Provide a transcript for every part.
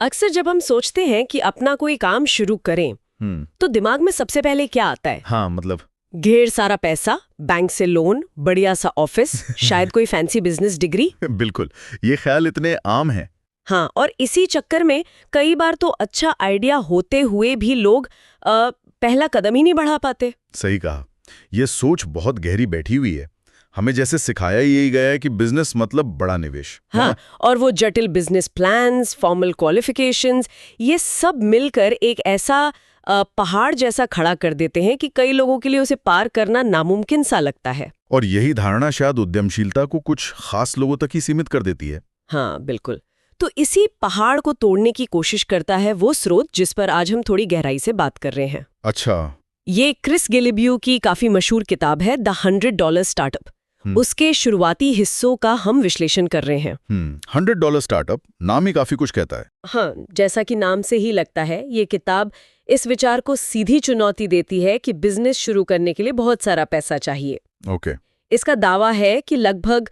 अक्सर जब हम सोचते हैं कि अपना कोई काम शुरू करें तो दिमाग में सबसे पहले क्या आता है? हाँ मतलब ढेर सारा पैसा, बैंक से लोन, बढ़िया सा ऑफिस, शायद कोई फैंसी बिजनेस डिग्री। बिल्कुल, ये ख्याल इतने आम है। हाँ, और इसी चक्कर में कई बार तो अच्छा आइडिया होते हुए भी लोग पहला कदम ही नहीं बढ़ा पाते। सही कहा, ये सोच बहुत गहरी बैठी हुई है। हमें जैसे सिखाया ही यही गया है कि बिजनेस मतलब बड़ा निवेश। हाँ, और वो जटिल बिजनेस प्लान्स, फॉर्मल क्वालिफिकेशंस, ये सब मिलकर एक ऐसा पहाड़ जैसा खड़ा कर देते हैं कि कई लोगों के लिए उसे पार करना नामुमकिन सा लगता है। और यही धारणा शायद उद्यमशीलता को कुछ खास लोगों तक ही सीमित कर देती है। हाँ बिल्कुल। तो इसी पहाड़ को तोड़ने की कोशिश करता है वो स्रोत जिस पर आज हम थोड़ी गहराई से बात कर रहे हैं। अच्छा। ये क्रिस गिलिब्यू की काफी मशहूर किताब है द $100 स्टार्टअप। उसके शुरुआती हिस्सों का हम विश्लेषण कर रहे हैं। $100 स्टार्टअप नाम ही काफी कुछ कहता है। हाँ, जैसा कि नाम से ही लगता है, ये किताब इस विचार को सीधी चुनौती देती है कि बिजनेस शुरू करने के लिए बहुत सारा पैसा चाहिए। ओके। इसका दावा है कि लगभग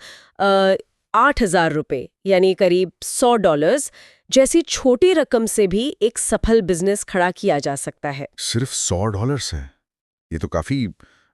8,000 रुपए यानी करीब $100 जैसी छोटी रकम से भी एक सफल बिजनेस खड़ा किया जा सकता है। सिर्फ $100 है? ये तो काफी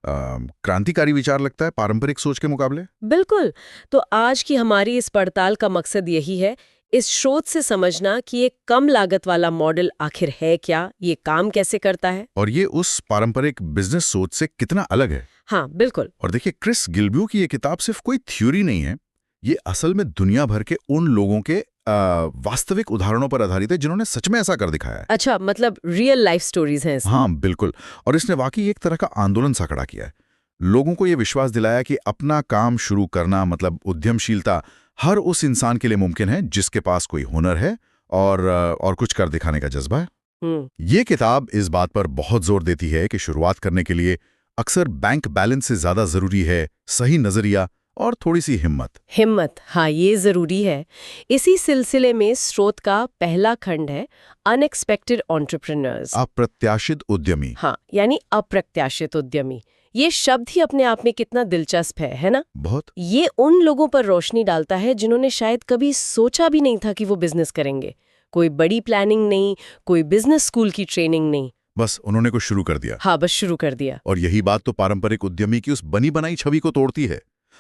क्रांतिकारी विचार लगता है पारंपरिक सोच के मुकाबले। बिल्कुल। तो आज की हमारी इस पड़ताल का मकसद यही है, इस स्रोत से समझना कि एक कम लागत वाला मॉडल आखिर है क्या, ये काम कैसे करता है, और ये उस पारंपरिक बिजनेस सोच से कितना अलग है। हाँ बिल्कुल। और देखिए, क्रिस गिल्ब्यू की ये किताब सिर्फ कोई थ्योरी नहीं है, ये असल में दुनिया भर के उन लोगों के वास्तविक उदाहरणों पर आधारित है जिन्होंने सच में ऐसा कर दिखाया है। अच्छा, मतलब रियल लाइफ स्टोरीज हैं इसमें। हाँ बिल्कुल, और इसने वाकई एक तरह का आंदोलन सा खड़ा किया है। लोगों को ये विश्वास दिलाया कि अपना काम शुरू करना मतलब उद्यमशीलता हर उस इंसान के लिए मुमकिन है जिसके पास कोई हुनर है और कुछ कर दिखाने का जज्बा है। ये किताब इस बात पर बहुत जोर देती है कि शुरुआत करने के लिए अक्सर बैंक बैलेंस से ज्यादा जरूरी है सही नजरिया और थोड़ी सी हिम्मत। हाँ, ये जरूरी है। इसी सिलसिले में स्रोत का पहला खंड है अनएक्सपेक्टेड एंटरप्रेन्योर्स, अप्रत्याशित उद्यमी। हाँ, यानी अप्रत्याशित उद्यमी। ये शब्द ही अपने आप में कितना दिलचस्प है ना? बहुत। ये उन लोगों पर रोशनी डालता है जिन्होंने शायद कभी सोचा भी नहीं था कि वो बिजनेस करेंगे। कोई बड़ी प्लानिंग नहीं, कोई बिजनेस स्कूल की ट्रेनिंग नहीं, बस उन्होंने कुछ शुरू कर दिया। हाँ, बस शुरू कर दिया। और यही बात तो पारंपरिक उद्यमी की उस बनी बनाई छवि को तोड़ती है।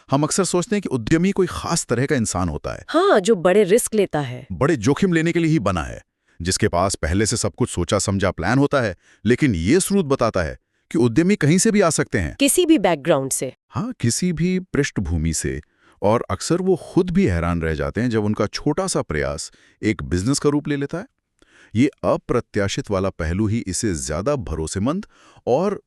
हम अक्सर सोचते हैं कि उद्यमी कोई खास तरह का इंसान होता है, हाँ, जो बड़े रिस्क लेता है, बड़े जोखिम लेने के लिए ही बना है, जिसके पास पहले से सब कुछ सोचा समझा प्लान होता है। लेकिन ये स्रोत बताता है कि उद्यमी कहीं से भी आ सकते हैं, किसी भी बैकग्राउंड से। हाँ, किसी भी पृष्ठभूमि से। और अक्सर वो खुद भी हैरान रह जाते हैं जब उनका छोटा सा प्रयास एक बिजनेस का रूप ले लेता है। ये अप्रत्याशित वाला पहलू ही इसे ज्यादा भरोसेमंद और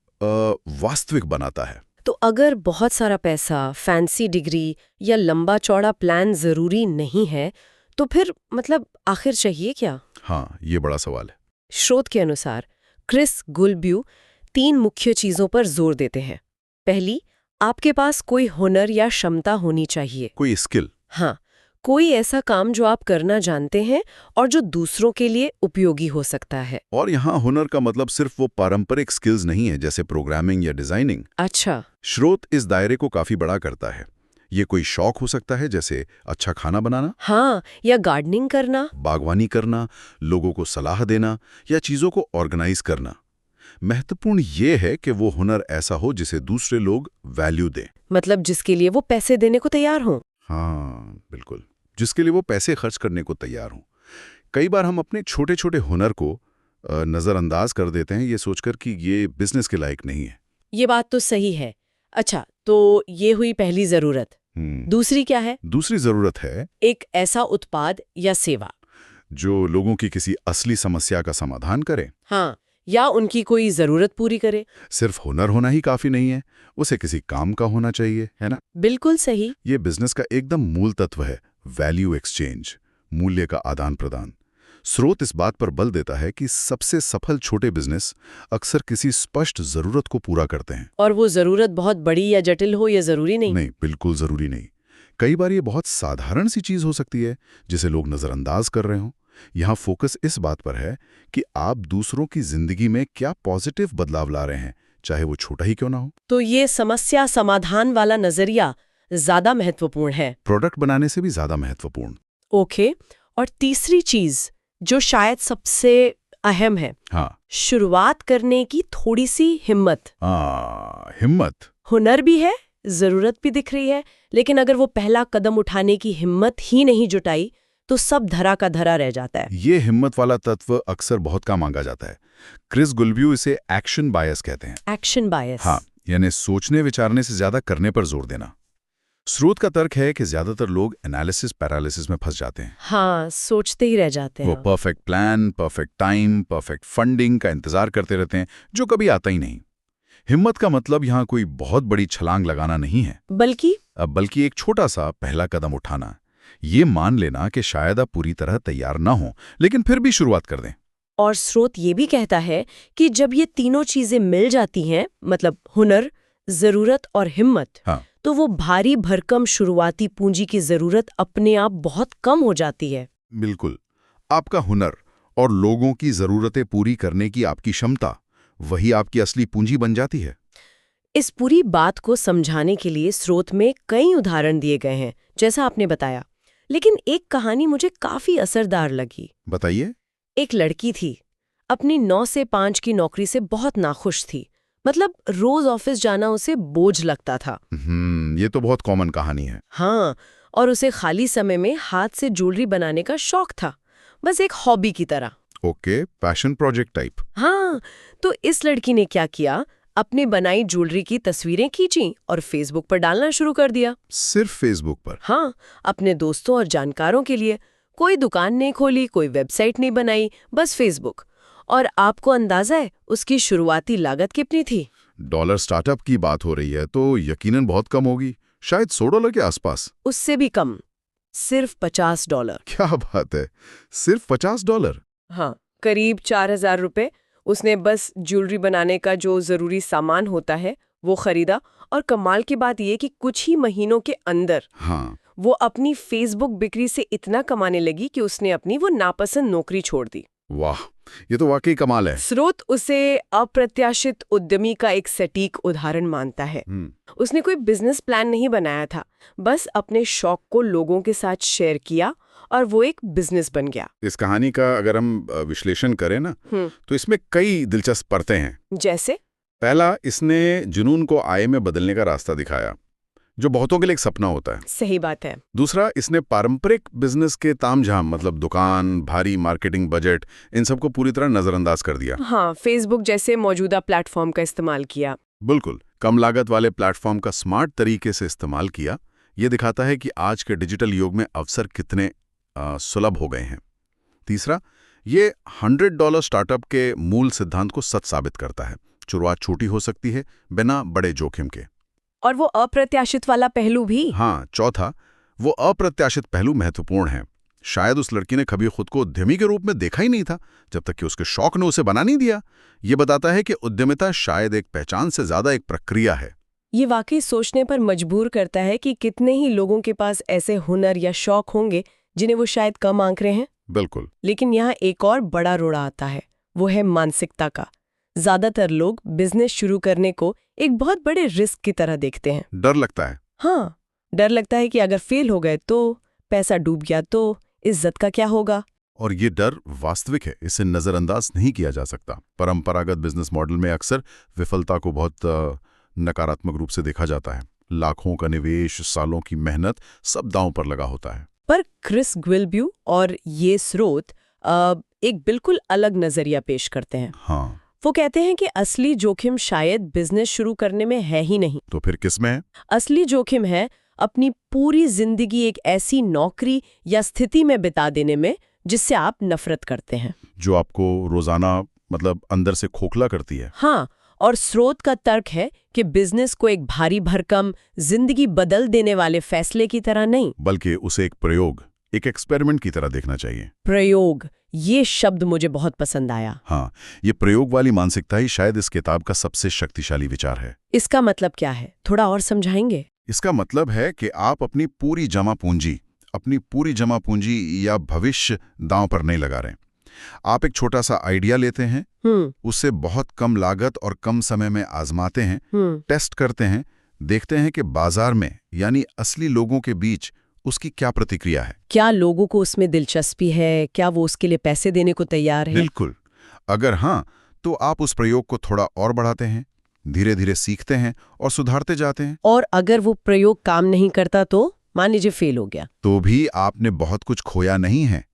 वास्तविक बनाता है। तो अगर बहुत सारा पैसा, फैंसी डिग्री या लंबा चौड़ा प्लान जरूरी नहीं है, तो फिर मतलब आखिर चाहिए क्या? हाँ, ये बड़ा सवाल है। स्रोत के अनुसार क्रिस गिल्ब्यू 3 मुख्य चीजों पर जोर देते हैं। पहली, आपके पास कोई हुनर या क्षमता होनी चाहिए, कोई स्किल। हाँ, कोई ऐसा काम जो आप करना जानते हैं और जो दूसरों के लिए उपयोगी हो सकता है। और यहाँ हुनर का मतलब सिर्फ वो पारंपरिक स्किल्स नहीं है जैसे प्रोग्रामिंग या डिजाइनिंग। अच्छा। स्रोत इस दायरे को काफी बड़ा करता है। ये कोई शौक हो सकता है जैसे अच्छा खाना बनाना, हाँ, या गार्डनिंग करना, बागवानी करना, लोगों को सलाह देना या चीजों को ऑर्गेनाइज करना। महत्वपूर्ण ये है कि वो हुनर ऐसा हो जिसे दूसरे लोग वैल्यू दें, मतलब जिसके लिए वो पैसे देने को तैयार हों। हाँ बिल्कुल, जिसके लिए वो पैसे खर्च करने को तैयार हों। कई बार हम अपने छोटे छोटे हुनर को नज़रअंदाज कर देते हैं ये सोचकर कि ये बिजनेस के लायक नहीं है। ये बात तो सही है। अच्छा, तो ये हुई पहली जरूरत। दूसरी क्या है? दूसरी जरूरत है एक ऐसा उत्पाद या सेवा जो लोगों की किसी असली समस्या का समाधान करे, हाँ, या उनकी कोई जरूरत पूरी करे। सिर्फ हुनर होना ही काफी नहीं है, उसे किसी काम का होना चाहिए, है ना? बिल्कुल सही। ये बिजनेस का एकदम मूल तत्व है, वैल्यू एक्सचेंज, मूल्य का आदान प्रदान। स्रोत इस बात पर बल देता है कि सबसे सफल छोटे बिजनेस अक्सर किसी स्पष्ट जरूरत को पूरा करते हैं। और वो जरूरत बहुत बड़ी या जटिल हो, ये जरूरी नहीं। नहीं, बिल्कुल जरूरी नहीं। कई बार ये बहुत साधारण सी चीज हो सकती है जिसे लोग नजरअंदाज कर रहे हों। यहाँ फोकस इस बात पर है कि आप दूसरों की जिंदगी में क्या पॉजिटिव बदलाव ला रहे हैं, चाहे वो छोटा ही क्यों ना हो। तो ये समस्या समाधान वाला नजरिया ज्यादा महत्वपूर्ण है, प्रोडक्ट बनाने से भी ज्यादा महत्वपूर्ण। ओके। और तीसरी चीज जो शायद सबसे अहम है, हाँ। शुरुआत करने की थोड़ी सी हिम्मत। हिम्मत। हुनर भी है, जरूरत भी दिख रही है, लेकिन अगर वो पहला कदम उठाने की हिम्मत ही नहीं जुटाई तो सब धरा का धरा रह जाता है। ये हिम्मत वाला तत्व अक्सर बहुत कम मांगा जाता है। क्रिस गुल्ब्यू इसे एक्शन बायस कहते हैं। एक्शन बायस। हाँ, यानी सोचने विचारने से ज्यादा करने पर जोर देना। स्रोत का तर्क है कि ज्यादातर लोग एनालिसिस पैरालिसिस में फंस जाते हैं। हाँ, सोचते ही रह जाते हैं। वो perfect plan, perfect time, perfect funding का इंतजार करते रहते हैं, जो कभी आता ही नहीं। हिम्मत का मतलब यहाँ कोई बहुत बड़ी छलांग लगाना नहीं है, बल्कि एक छोटा सा पहला कदम उठाना। ये मान लेना कि शायद आप पूरी तरह तैयार ना हो, लेकिन फिर भी शुरुआत कर दें। और स्रोत ये भी कहता है कि जब ये तीनों चीजें मिल जाती हैं, मतलब हुनर, जरूरत और हिम्मत, हाँ। तो वो भारी भरकम शुरुआती पूंजी की जरूरत अपने आप बहुत कम हो जाती है। बिल्कुल। आपका हुनर और लोगों की जरूरतें पूरी करने की आपकी क्षमता, वही आपकी असली पूंजी बन जाती है। इस पूरी बात को समझाने के लिए स्रोत में कई उदाहरण दिए गए हैं, जैसा आपने बताया। लेकिन एक कहानी मुझे काफी असरदार लगी। बताइए। एक लड़की थी, अपनी 9 से 5 की नौकरी से बहुत नाखुश थी। मतलब रोज ऑफिस जाना उसे बोझ लगता था। ये तो बहुत कॉमन कहानी है। हाँ, और उसे खाली समय में हाथ से ज्वेलरी बनाने का शौक था, बस एक हॉबी की तरह। Okay, passion project type. हाँ, तो इस लड़की ने क्या किया, अपनी बनाई ज्वेलरी की तस्वीरें खींची और फेसबुक पर डालना शुरू कर दिया। सिर्फ फेसबुक पर? हाँ, अपने दोस्तों और जानकारों के लिए। कोई दुकान नहीं खोली, कोई वेबसाइट नहीं बनाई, बस फेसबुक। और आपको अंदाजा है उसकी शुरुआती लागत कितनी थी? डॉलर स्टार्टअप की बात हो रही है तो यकीनन बहुत कम होगी, शायद $100 के आसपास। उससे भी कम, सिर्फ $50। क्या बात है, सिर्फ $50? हाँ, करीब 4,000 रुपए। उसने बस ज्वेलरी बनाने का जो जरूरी सामान होता है वो खरीदा, और कमाल की बात ये कि कुछ ही महीनों के अंदर हाँ। वो अपनी फेसबुक बिक्री से इतना कमाने लगी कि उसने अपनी वो नापसंद नौकरी छोड़ दी। वाह, ये तो वाकई कमाल है। स्रोत उसे अप्रत्याशित उद्यमी का एक सटीक उदाहरण मानता है। उसने कोई बिजनेस प्लान नहीं बनाया था, बस अपने शौक को लोगों के साथ शेयर किया और वो एक बिजनेस बन गया। इस कहानी का अगर हम विश्लेषण करें ना, तो इसमें कई दिलचस्प परतें हैं। जैसे? पहला, इसने जुनून को आय में बदलने का रास्ता दिखाया, जो बहुतों के लिए एक सपना होता है। सही बात है। दूसरा, इसने पारंपरिक बिजनेस के तामझाम, मतलब दुकान, भारी मार्केटिंग बजट, इन सबको पूरी तरह नजरअंदाज कर दिया। हाँ, फेसबुक जैसे मौजूदा प्लेटफॉर्म का इस्तेमाल किया। बिल्कुल, कम लागत वाले प्लेटफॉर्म का स्मार्ट तरीके से इस्तेमाल किया। ये दिखाता है कि आज के डिजिटल युग में अवसर कितने सुलभ हो गए हैं। तीसरा, ये $100 स्टार्टअप के मूल सिद्धांत को सच साबित करता है। शुरुआत छोटी हो सकती है, बिना बड़े जोखिम के। और वो अप्रत्याशित वाला पहलू भी। हाँ, चौथा, वो अप्रत्याशित पहलू महत्वपूर्ण है। शायद उस लड़की ने कभी खुद को उद्यमी के रूप में देखा ही नहीं था, जब तक कि उसके शौक ने उसे बना नहीं दिया। ये बताता है कि उद्यमिता शायद एक पहचान से ज्यादा एक प्रक्रिया है। ये वाकई सोचने पर मजबूर करता है कि कितने ही लोगों के पास ऐसे हुनर या शौक होंगे जिन्हें वो शायद कम आंक रहे हैं। बिल्कुल। लेकिन यहाँ एक और बड़ा रोड़ा आता है, वो है मानसिकता का। ज्यादातर लोग बिजनेस शुरू करने को एक बहुत बड़े रिस्क की तरह देखते हैं। डर लगता है। हाँ, डर लगता है कि अगर फेल हो गए तो, पैसा डूब गया तो, इज्जत का क्या होगा। और ये डर वास्तविक है, इसे नजरअंदाज नहीं किया जा सकता। परंपरागत बिजनेस मॉडल में अक्सर विफलता को बहुत नकारात्मक रूप से देखा जाता है। लाखों का निवेश, सालों की मेहनत, सब दांव पर लगा होता है। पर क्रिस गुल्ब्यू और ये स्रोत एक बिल्कुल अलग नजरिया पेश करते हैं। हाँ। वो कहते हैं कि असली जोखिम शायद बिजनेस शुरू करने में है ही नहीं। तो फिर किस में है? असली जोखिम है अपनी पूरी जिंदगी एक ऐसी नौकरी या स्थिति में बिता देने में जिससे आप नफरत करते हैं, जो आपको रोजाना मतलब अंदर से खोखला करती है। हाँ, और स्रोत का तर्क है कि बिजनेस को एक भारी भरकम, जिंदगी बदल देने वाले फैसले की तरह नहीं, बल्कि उसे एक प्रयोग, एक एक्सपेरिमेंट की तरह देखना चाहिए। प्रयोग, ये शब्द मुझे बहुत पसंद आया। हाँ, ये प्रयोग वाली मानसिकता ही शायद इस किताब का सबसे शक्तिशाली विचार है। इसका मतलब क्या है, थोड़ा और समझाएंगे? इसका मतलब है कि आप अपनी पूरी जमा पूंजी या भविष्य दांव पर नहीं लगा रहे। आप एक छोटा सा आइडिया लेते हैं, उसे बहुत कम लागत और कम समय में आजमाते हैं, टेस्ट करते हैं, देखते हैं कि बाजार में यानी असली लोगों के बीच उसकी क्या प्रतिक्रिया है। क्या लोगों को उसमें दिलचस्पी है? क्या वो उसके लिए पैसे देने को तैयार है? बिल्कुल। अगर हाँ, तो आप उस प्रयोग को थोड़ा और बढ़ाते हैं, धीरे धीरे सीखते हैं और सुधारते जाते हैं। और अगर वो प्रयोग काम नहीं करता तो मान लीजिए फेल हो गया। तो भी आपने बहुत कुछ खोया नहीं है,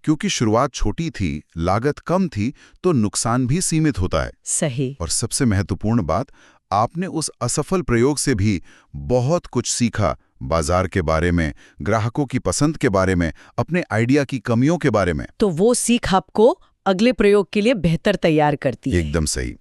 क्योंकि शुरुआत छोटी थी, लागत कम थी, तो नुकसान भी सीमित होता है। सही। और सबसे महत्वपूर्ण बात, आपने उस असफल प्रयोग से भी बहुत कुछ सीखा, बाजार के बारे में, ग्राहकों की पसंद के बारे में, अपने आइडिया की कमियों के बारे में। तो वो सीख आपको अगले प्रयोग के लिए बेहतर तैयार करती है। एकदम सही।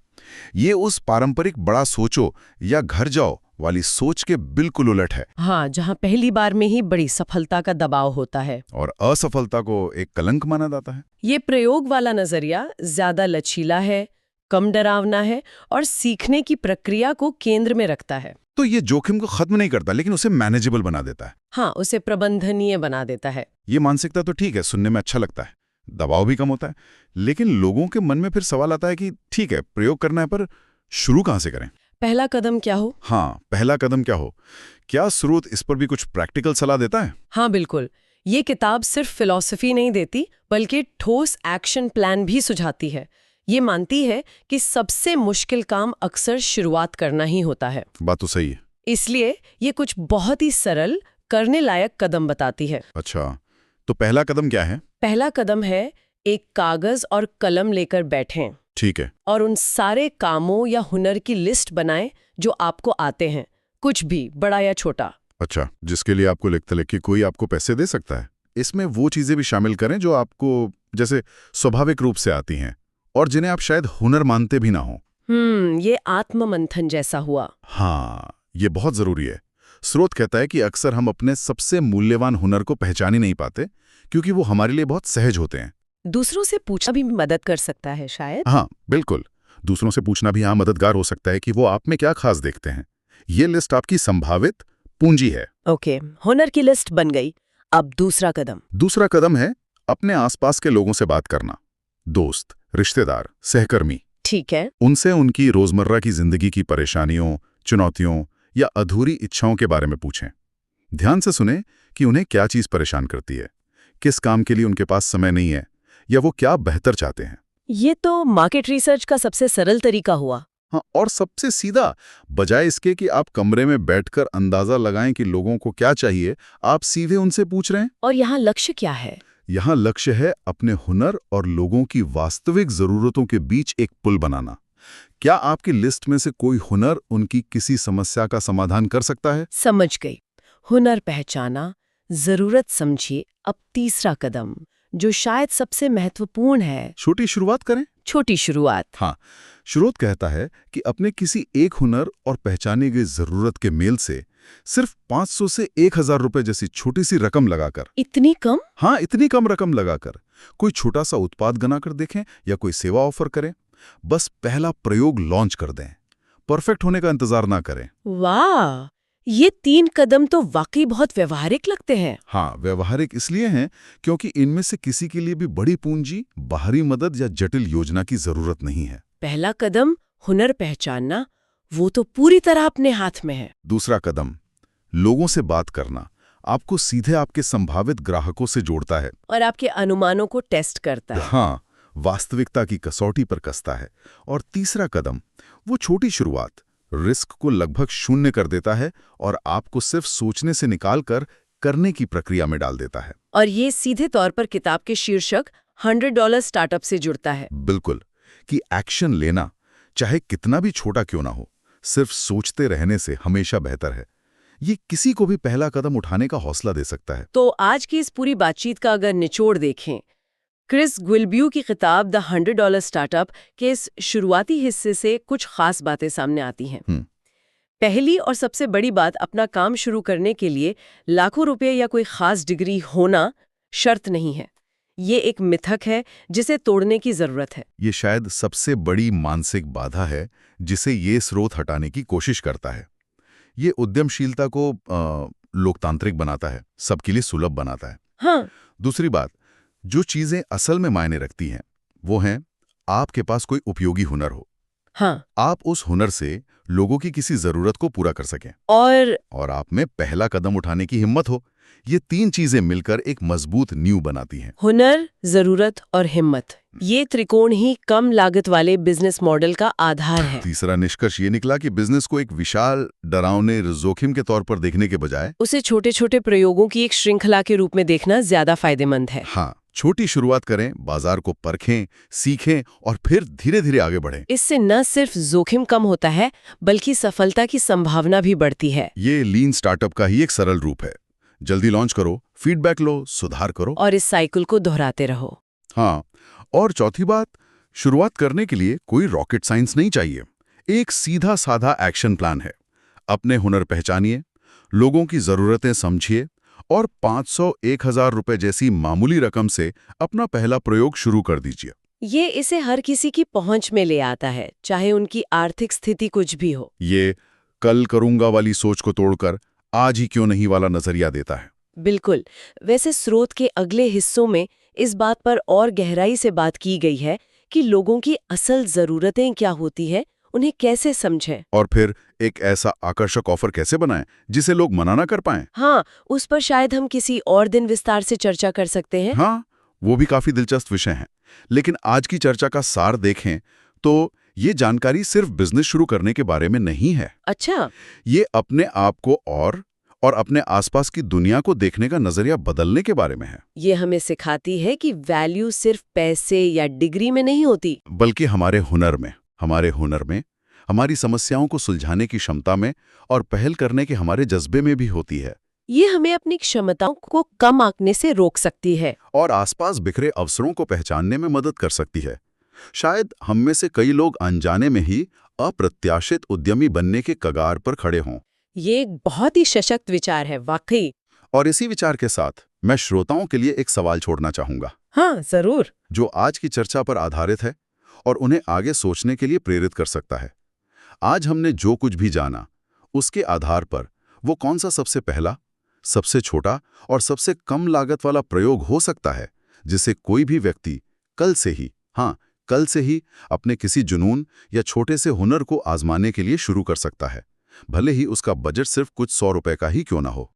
ये उस पारंपरिक बड़ा सोचो या घर जाओ वाली सोच के बिल्कुल उलट है। हाँ, जहाँ पहली बार में ही बड़ी सफलता का दबाव होता है और असफलता को एक कलंक माना जाता है। ये प्रयोग वाला नजरिया ज्यादा लचीला है, कम डरावना है और सीखने की प्रक्रिया को केंद्र में रखता है। तो ये जोखिम को खत्म नहीं करता, लेकिन उसे मैनेजेबल बना देता है। हाँ, उसे प्रबंधनीय बना देता है। ये मानसिकता तो ठीक है, सुनने में अच्छा लगता है, दबाव भी कम होता है, लेकिन लोगों के मन में फिर सवाल आता है कि ठीक है, प्रयोग करना है, पर शुरू कहाँ से करें? पहला कदम क्या हो? हाँ, पहला कदम क्या हो? क्या स्रोत इस पर भी कुछ प्रैक्टिकल सलाह देता है? हाँ बिल्कुल। ये किताब सिर्फ फिलॉसफी नहीं देती, बल्कि ठोस एक्शन प्लान भी सुझाती है। ये मानती है कि सबसे मुश्किल काम अक्सर शुरुआत करना ही होता है। बात तो सही है। इसलिए ये कुछ बहुत ही सरल, करने लायक कदम बताती है। अच्छा, तो पहला कदम क्या है? पहला कदम है, एक कागज और कलम लेकर बैठें ठीक है। और उन सारे कामों या हुनर की लिस्ट बनाएं जो आपको आते हैं, कुछ भी, बड़ा या छोटा। अच्छा, जिसके लिए आपको लगता है कि कोई आपको पैसे दे सकता है। इसमें वो चीजें भी शामिल करें जो आपको जैसे स्वाभाविक रूप से आती हैं और जिन्हें आप शायद हुनर मानते भी ना हो। ये आत्ममंथन जैसा हुआ। हाँ, ये बहुत जरूरी है। स्रोत कहता है कि अक्सर हम अपने सबसे मूल्यवान हुनर को पहचान ही नहीं पाते, क्योंकि वो हमारे लिए बहुत सहज होते हैं। दूसरों से पूछना भी मदद कर सकता है शायद। हाँ बिल्कुल, दूसरों से पूछना भी यहाँ मददगार हो सकता है कि वो आप में क्या खास देखते हैं। ये लिस्ट आपकी संभावित पूंजी है। ओके, हुनर की लिस्ट बन गई। अब दूसरा कदम है अपने आसपास के लोगों से बात करना। दोस्त, रिश्तेदार, सहकर्मी। ठीक है। उनसे उनकी रोजमर्रा की जिंदगी की परेशानियों, चुनौतियों या अधूरी इच्छाओं के बारे में पूछें। ध्यान से सुने कि उन्हें क्या चीज परेशान करती है, किस काम के लिए उनके पास समय नहीं है, या वो क्या बेहतर चाहते हैं। ये तो मार्केट रिसर्च का सबसे सरल तरीका हुआ। हाँ, और सबसे सीधा, बजाय इसके कि आप कमरे में बैठकर अंदाजा लगाएं कि लोगों को क्या चाहिए, आप सीधे उनसे पूछ रहे हैं। और यहाँ लक्ष्य क्या है? यहाँ लक्ष्य है अपने हुनर और लोगों की वास्तविक जरूरतों के बीच एक पुल बनाना। क्या आपकी लिस्ट में से कोई हुनर उनकी किसी समस्या का समाधान कर सकता है? समझ गई। हुनर पहचाना, जरूरत समझिए। अब तीसरा कदम, जो शायद सबसे महत्वपूर्ण है। छोटी शुरुआत करें। छोटी शुरुआत। हाँ, स्रोत कहता है कि अपने किसी एक हुनर और पहचानी गई जरूरत के मेल से सिर्फ 500 से 1000 रुपए जैसी छोटी सी रकम लगाकर। इतनी कम? हाँ, इतनी कम रकम लगाकर कोई छोटा सा उत्पाद बनाकर देखें या कोई सेवा ऑफर करें। बस पहला प्रयोग लॉन्च कर दें, परफेक्ट होने का इंतजार ना करें। वाह, ये 3 कदम तो वाकई बहुत व्यवहारिक लगते हैं। हाँ, व्यवहारिक इसलिए हैं क्योंकि इनमें से किसी के लिए भी बड़ी पूंजी, बाहरी मदद या जटिल योजना की जरूरत नहीं है। पहला कदम, हुनर पहचानना, वो तो पूरी तरह अपने हाथ में है। दूसरा कदम, लोगों से बात करना, आपको सीधे आपके संभावित ग्राहकों से जोड़ता है और आपके अनुमानों को टेस्ट करता है। हाँ, वास्तविकता की कसौटी पर कसता है। और तीसरा कदम, वो छोटी शुरुआत, रिस्क को लगभग शून्य कर देता है और आपको सिर्फ सोचने से निकालकर करने की प्रक्रिया में डाल देता है। और ये सीधे तौर पर किताब के शीर्षक $100 स्टार्टअप से जुड़ता है। बिल्कुल, कि एक्शन लेना, चाहे कितना भी छोटा क्यों ना हो, सिर्फ सोचते रहने से हमेशा बेहतर है। ये किसी को भी पहला कदम उठाने का हौसला दे सकता है। तो आज की इस पूरी बातचीत का अगर निचोड़ देखें, क्रिस गुइलब्यू की किताब द $100 स्टार्टअप के इस शुरुआती हिस्से से कुछ खास बातें सामने आती हैं। पहली और सबसे बड़ी बात, अपना काम शुरू करने के लिए लाखों रुपए या कोई खास डिग्री होना शर्त नहीं है। ये एक मिथक है जिसे तोड़ने की जरूरत है। ये शायद सबसे बड़ी मानसिक बाधा है जिसे ये स्रोत हटाने की कोशिश करता है। ये उद्यमशीलता को लोकतांत्रिक बनाता है, सबके लिए सुलभ बनाता है। हाँ। दूसरी बात, जो चीजें असल में मायने रखती हैं वो हैं आपके पास कोई उपयोगी हुनर हो। हाँ। आप उस हुनर से लोगों की किसी जरूरत को पूरा कर सकें और आप में पहला कदम उठाने की हिम्मत हो, ये तीन चीजें मिलकर एक मजबूत नींव बनाती हैं। हुनर, जरूरत और हिम्मत, ये त्रिकोण ही कम लागत वाले बिजनेस मॉडल का आधार है। तीसरा निष्कर्ष ये निकला कि बिजनेस को एक विशाल डरावने जोखिम के तौर पर देखने के बजाय उसे छोटे छोटे प्रयोगों की एक श्रृंखला के रूप में देखना ज्यादा फायदेमंद है। हाँ, छोटी शुरुआत करें, बाजार को परखें, सीखें और फिर धीरे धीरे आगे बढ़ें। इससे न सिर्फ जोखिम कम होता है बल्कि सफलता की संभावना भी बढ़ती है। ये लीन स्टार्टअप का ही एक सरल रूप है। जल्दी लॉन्च करो, फीडबैक लो, सुधार करो और इस साइकिल को दोहराते रहो। हाँ, और चौथी बात, शुरुआत करने के लिए कोई रॉकेट साइंस नहीं चाहिए। एक सीधा साधा एक्शन प्लान है। अपने हुनर पहचानिए, लोगों की जरूरतें समझिए और 500-1000 रुपए जैसी मामूली रकम से अपना पहला प्रयोग शुरू कर दीजिए। ये इसे हर किसी की पहुंच में ले आता है, चाहे उनकी आर्थिक स्थिति कुछ भी हो। ये कल करूंगा वाली सोच को तोड़कर आज ही क्यों नहीं वाला नजरिया देता है। बिल्कुल। वैसे स्रोत के अगले हिस्सों में इस बात पर और गहराई से बात की गई है कि लोगों की असल जरूरतें क्या होती है, उन्हें कैसे समझें। और फिर एक ऐसा आकर्षक ऑफर कैसे बनाएं जिसे लोग मना ना कर पाएं। हाँ, उस पर शायद हम किसी और दिन विस्तार से चर्चा कर सकते हैं। हाँ, वो भी काफी दिलचस्प विषय है। लेकिन आज की चर्चा का सार देखें तो ये जानकारी सिर्फ बिजनेस शुरू करने के बारे में नहीं है। अच्छा। ये अपने आप को और अपने आसपास की दुनिया को देखने का नजरिया बदलने के बारे में है। ये हमें सिखाती है कि वैल्यू सिर्फ पैसे या डिग्री में नहीं होती, बल्कि हमारे हुनर में, हमारी समस्याओं को सुलझाने की क्षमता में और पहल करने के हमारे जज्बे में भी होती है। ये हमें अपनी क्षमताओं को कम आंकने से रोक सकती है और आसपास बिखरे अवसरों को पहचानने में मदद कर सकती है। शायद हम में से कई लोग अनजाने में ही अप्रत्याशित उद्यमी बनने के कगार पर खड़े हों। ये एक बहुत ही सशक्त विचार है, वाकई। और इसी विचार के साथ मैं श्रोताओं के लिए एक सवाल छोड़ना चाहूंगा। हाँ, जरूर। जो आज की चर्चा पर आधारित है और उन्हें आगे सोचने के लिए प्रेरित कर सकता है। आज हमने जो कुछ भी जाना, उसके आधार पर वो कौन सा सबसे पहला, सबसे छोटा और सबसे कम लागत वाला प्रयोग हो सकता है जिसे कोई भी व्यक्ति कल से ही अपने किसी जुनून या छोटे से हुनर को आजमाने के लिए शुरू कर सकता है, भले ही उसका बजट सिर्फ कुछ 100 रुपए का ही क्यों ना हो।